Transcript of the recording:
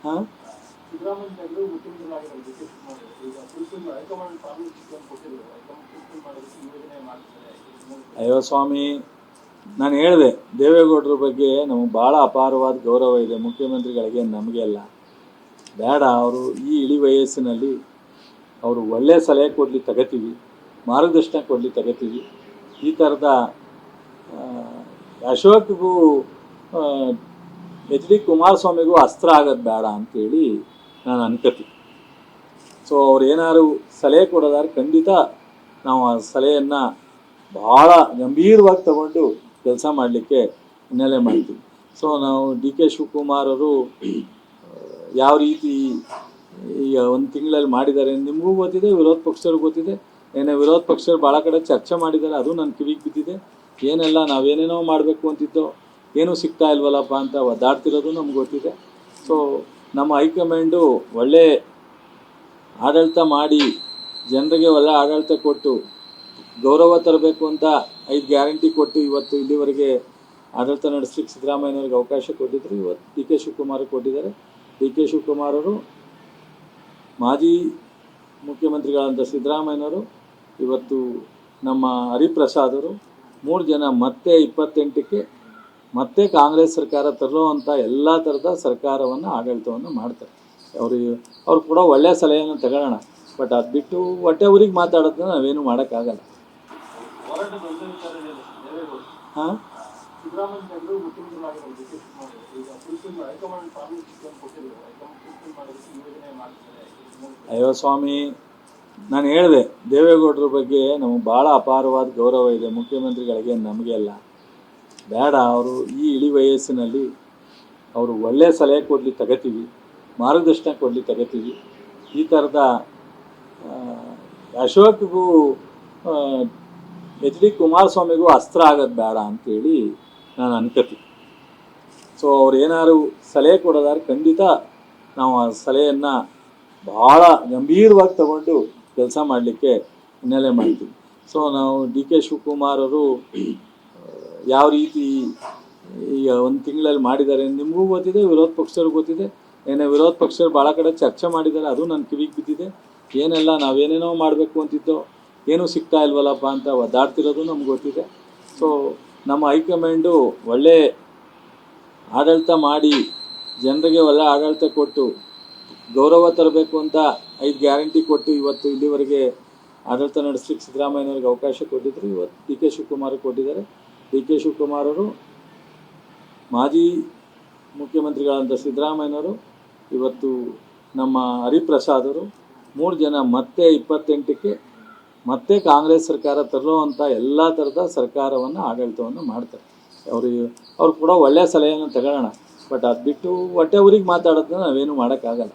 ಹಾಂ ಅಯ್ಯೋ ಸ್ವಾಮಿ, ನಾನು ಹೇಳಿದೆ ದೇವೇಗೌಡರ ಬಗ್ಗೆ ನಮಗೆ ಭಾಳ ಅಪಾರವಾದ ಗೌರವ ಇದೆ, ಮುಖ್ಯಮಂತ್ರಿಗಳಿಗೆ, ನಮಗೆ ಅಲ್ಲ. ಬೇಡ, ಅವರು ಈ ಇಳಿ ವಯಸ್ಸಿನಲ್ಲಿ ಅವರು ಒಳ್ಳೆಯ ಸಲಹೆ ಕೊಡಲಿ ತಗೋತೀವಿ, ಮಾರ್ಗದರ್ಶನ ಕೊಡಲಿ ತಗೋತೀವಿ. ಈ ಥರದ ಅಶೋಕ್ಗೂ ಎಚ್ ಡಿ ಕುಮಾರಸ್ವಾಮಿಗೂ ಅಸ್ತ್ರ ಆಗೋದು ಬೇಡ ಅಂತೇಳಿ ನಾನು ಅನ್ಕೋತೀನಿ. ಸೊ ಅವ್ರು ಏನಾದ್ರು ಸಲಹೆ ಕೊಡೋದಾದ್ರೆ ಖಂಡಿತ ನಾವು ಆ ಸಲಹೆಯನ್ನು ಭಾಳ ಗಂಭೀರವಾಗಿ ತಗೊಂಡು ಕೆಲಸ ಮಾಡಲಿಕ್ಕೆ ಹಿನ್ನೆಲೆ ಮಾಡ್ತೀವಿ. ಸೊ ನಾವು ಡಿ ಕೆ ಶಿವಕುಮಾರ್ ಅವರು ಯಾವ ರೀತಿ ಈಗ ಒಂದು ತಿಂಗಳಲ್ಲಿ ಮಾಡಿದ್ದಾರೆ ನಿಮಗೂ ಗೊತ್ತಿದೆ, ವಿರೋಧ ಪಕ್ಷದವ್ರಿಗೆ ಗೊತ್ತಿದೆ. ವಿರೋಧ ಪಕ್ಷದವ್ರು ಭಾಳ ಕಡೆ ಚರ್ಚೆ ಮಾಡಿದ್ದಾರೆ, ಅದು ನನ್ನ ಕಿವಿಗೆ ಬಿದ್ದಿದೆ. ಏನೆಲ್ಲ ನಾವೇನೇನೋ ಮಾಡಬೇಕು ಅಂತಿದ್ದೋ ಏನೂ ಸಿಗ್ತಾ ಇಲ್ವಲ್ಲಪ್ಪ ಅಂತ ಒದ್ದಾಡ್ತಿರೋದು ನಮ್ಗೆ ಗೊತ್ತಿದೆ. ಸೊ ನಮ್ಮ ಹೈಕಮಾಂಡು ಒಳ್ಳೆ ಆಡಳಿತ ಮಾಡಿ ಜನರಿಗೆ ಒಳ್ಳೆ ಆಡಳಿತ ಕೊಟ್ಟು ಗೌರವ ತರಬೇಕು ಅಂತ 5 ಗ್ಯಾರಂಟಿ ಕೊಟ್ಟು ಇವತ್ತು ಇಲ್ಲಿವರೆಗೆ ಆಡಳಿತ ನಡೆಸಲಿಕ್ಕೆ ಸಿದ್ದರಾಮಯ್ಯನವ್ರಿಗೆ ಅವಕಾಶ ಕೊಟ್ಟಿದ್ರು. ಇವತ್ತು ಡಿ ಕೆ ಶಿವಕುಮಾರ್ ಕೊಟ್ಟಿದ್ದಾರೆ. ಡಿ ಕೆ ಶಿವಕುಮಾರ್ ಅವರು ಮಾಜಿ ಮುಖ್ಯಮಂತ್ರಿಗಳಾದಂಥ ಸಿದ್ದರಾಮಯ್ಯನವರು, ಇವತ್ತು ನಮ್ಮ ಹರಿಪ್ರಸಾದ್ ಅವರು 3 ಜನ ಮತ್ತೆ 28ಕ್ಕೆ ಮತ್ತೆ ಕಾಂಗ್ರೆಸ್ ಸರ್ಕಾರ ತರುವಂಥ ಎಲ್ಲ ಥರದ ಸರ್ಕಾರವನ್ನು ಆಡಳಿತವನ್ನು ಮಾಡ್ತಾರೆ. ಅವ್ರು ಕೂಡ ಒಳ್ಳೆಯ ಸಲಹೆಯನ್ನು ತಗೊಳ್ಳೋಣ, ಬಟ್ ಅದು ಬಿಟ್ಟು ಹೊಟ್ಟೆ ಊರಿಗೆ ಮಾತಾಡೋದನ್ನ ನಾವೇನು ಮಾಡೋಕ್ಕಾಗಲ್ಲ. ಹಾಂ ಅಯ್ಯೋ ಸ್ವಾಮಿ, ನಾನು ಹೇಳಿದೆ ದೇವೇಗೌಡರ ಬಗ್ಗೆ ನಮಗೆ ಭಾಳ ಅಪಾರವಾದ ಗೌರವ ಇದೆ, ಮುಖ್ಯಮಂತ್ರಿಗಳಿಗೆ, ನಮಗೆ ಅಲ್ಲ. ಬೇಡ, ಅವರು ಈ ಇಳಿ ವಯಸ್ಸಿನಲ್ಲಿ ಅವರು ಒಳ್ಳೆಯ ಸಲಹೆ ಕೊಡಲಿ ತಗೋತೀವಿ, ಮಾರ್ಗದರ್ಶನ ಕೊಡಲಿ ತಗೋತೀವಿ. ಈ ಥರದ ಅಶೋಕ್ಗೂ ಎಚ್ ಡಿ ಕುಮಾರಸ್ವಾಮಿಗೂ ಅಸ್ತ್ರ ಆಗೋದು ಬೇಡ ಅಂತೇಳಿ ನಾನು ಅನ್ಕೋತೀನಿ. ಸೊ ಅವ್ರು ಏನಾದ್ರು ಸಲಹೆ ಕೊಡೋದಾದ್ರೆ ಖಂಡಿತ ನಾವು ಆ ಸಲಹೆಯನ್ನು ಭಾಳ ಗಂಭೀರವಾಗಿ ತಗೊಂಡು ಕೆಲಸ ಮಾಡಲಿಕ್ಕೆ ಹಿನ್ನೆಲೆ ಮಾಡ್ತೀವಿ. ಸೊ ನಾವು ಡಿ ಕೆ ಶಿವಕುಮಾರ್ ಅವರು ಯಾವ ರೀತಿ ಈಗ ಒಂದು ತಿಂಗಳಲ್ಲಿ ಮಾಡಿದ್ದಾರೆ ನಿಮಗೂ ಗೊತ್ತಿದೆ, ವಿರೋಧ ಪಕ್ಷದವ್ರಿಗೆ ಗೊತ್ತಿದೆ. ವಿರೋಧ ಪಕ್ಷದವ್ರು ಭಾಳ ಕಡೆ ಚರ್ಚೆ ಮಾಡಿದ್ದಾರೆ, ಅದು ನನ್ನ ಕಿವಿಗೆ ಬಿದ್ದಿದೆ. ಏನೆಲ್ಲ ನಾವೇನೇನೋ ಮಾಡಬೇಕು ಅಂತಿದ್ದೋ ಏನೂ ಸಿಗ್ತಾ ಇಲ್ವಲ್ಲಪ್ಪ ಅಂತ ಒದ್ದಾಡ್ತಿರೋದು ನಮ್ಗೆ ಗೊತ್ತಿದೆ. ಸೊ ನಮ್ಮ ಹೈಕಮಾಂಡು ಒಳ್ಳೆ ಆಡಳಿತ ಮಾಡಿ ಜನರಿಗೆ ಒಳ್ಳೆ ಆಡಳಿತ ಕೊಟ್ಟು ಗೌರವ ತರಬೇಕು ಅಂತ 5 ಗ್ಯಾರಂಟಿ ಕೊಟ್ಟು ಇವತ್ತು ಇಲ್ಲಿವರೆಗೆ ಆಡಳಿತ ನಡೆಸಲಿಕ್ಕೆ ಸಿದ್ದರಾಮಯ್ಯನವ್ರಿಗೆ ಅವಕಾಶ ಕೊಟ್ಟಿದ್ರು. ಇವತ್ತು ಡಿ ಕೆ ಶಿವಕುಮಾರ್ ಕೊಟ್ಟಿದ್ದಾರೆ. ಡಿ ಕೆ ಶಿವಕುಮಾರ್ ಅವರು ಮಾಜಿ ಮುಖ್ಯಮಂತ್ರಿಗಳಾದಂಥ ಸಿದ್ದರಾಮಯ್ಯನವರು, ಇವತ್ತು ನಮ್ಮ ಹರಿಪ್ರಸಾದ್ ಅವರು 3 ಜನ ಮತ್ತೆ 28ಕ್ಕೆ ಮತ್ತೆ ಕಾಂಗ್ರೆಸ್ ಸರ್ಕಾರ ತರುವಂಥ ಎಲ್ಲ ಥರದ ಸರ್ಕಾರವನ್ನು ಆಡಳಿತವನ್ನು ಮಾಡ್ತಾರೆ. ಅವ್ರು ಕೂಡ ಒಳ್ಳೆಯ ಸಲಹೆಯನ್ನು ತಗೊಳ್ಳೋಣ, ಬಟ್ ಅದು ಬಿಟ್ಟು ಹೊಟ್ಟೆ ಊರಿಗೆ ಮಾತಾಡೋದನ್ನ ನಾವೇನು ಮಾಡೋಕ್ಕಾಗಲ್ಲ.